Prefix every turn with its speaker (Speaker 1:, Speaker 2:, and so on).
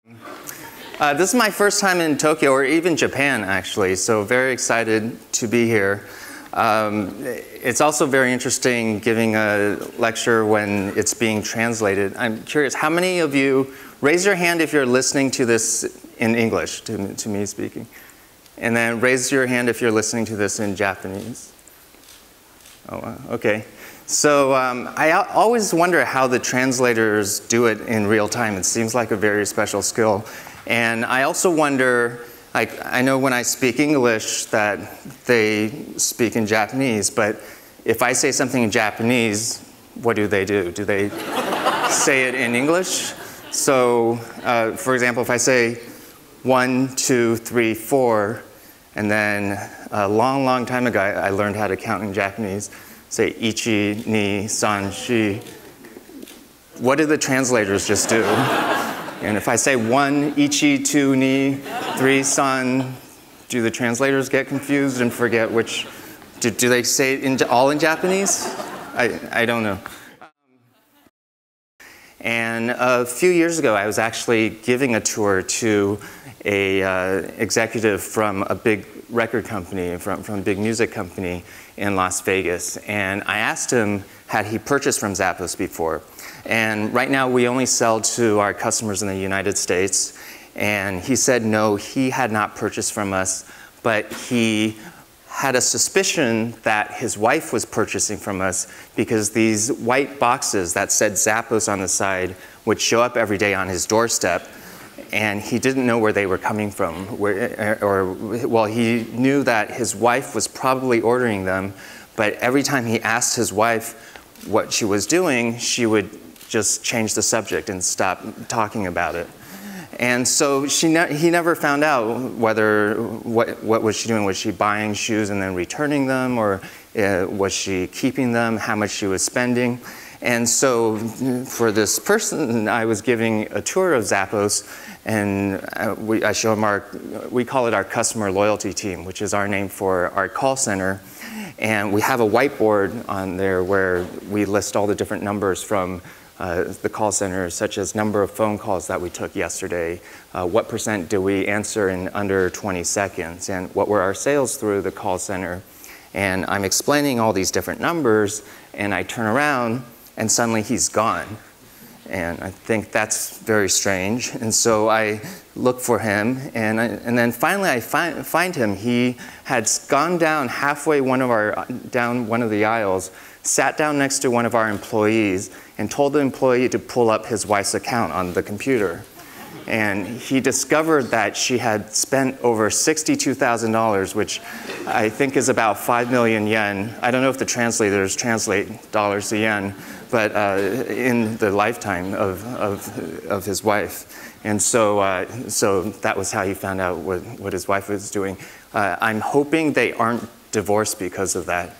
Speaker 1: This is my first time in Tokyo, or even Japan, actually, so very excited to be here. It's also very interesting giving a lecture when it's being translated. I'm curious, how many of you, raise your hand if you're listening to this in English, to me speaking. And then raise your hand if you're listening to this in Japanese. Oh, okay. So I always wonder how the translators do it in real time. It seems like a very special skill. And I also wonder, like, I know when I speak English that they speak in Japanese, but if I say something in Japanese, what do? Do they say it in English? So, for example, if I say 1, 2, 3, 4, and then a long, long time ago, I learned how to count in Japanese, say ichi, ni, san, shi. What do the translators just do? And if I say 1, ichi, 2, ni, 3, san, do the translators get confused and forget which? Do they say it all in Japanese? I don't know. And a few years ago, I was actually giving a tour to an executive from a big record company, from a big music company in Las Vegas. And I asked him, had he purchased from Zappos before? And right now, we only sell to our customers in the United States. And he said no, he had not purchased from us, but he had a suspicion that his wife was purchasing from us because these white boxes that said Zappos on the side would show up every day on his doorstep, and he didn't know where they were coming from. Well, he knew that his wife was probably ordering them, but every time he asked his wife what she was doing, she would just change the subject and stop talking about it. And so he never found out whether, what was she doing? Was she buying shoes and then returning them, or was she keeping them, how much she was spending? And so for this person, I was giving a tour of Zappos, and I show him we call it our customer loyalty team, which is our name for our call center. And we have a whiteboard on there where we list all the different numbers from the call center, such as number of phone calls that we took yesterday, what % did we answer in under 20 seconds, and what were our sales through the call center. And I'm explaining all these different numbers, and I turn around, and suddenly he's gone. And I think that's very strange. And so I look for him, and then finally I find him. He had gone down halfway down one of the aisles, sat down next to one of our employees, and told the employee to pull up his wife's account on the computer. And he discovered that she had spent over $62,000, which I think is about 5 million yen. I don't know if the translators translate dollars to yen, but in the lifetime of his wife. And so, so that was how he found out what his wife was doing. I'm hoping they aren't divorced because of that.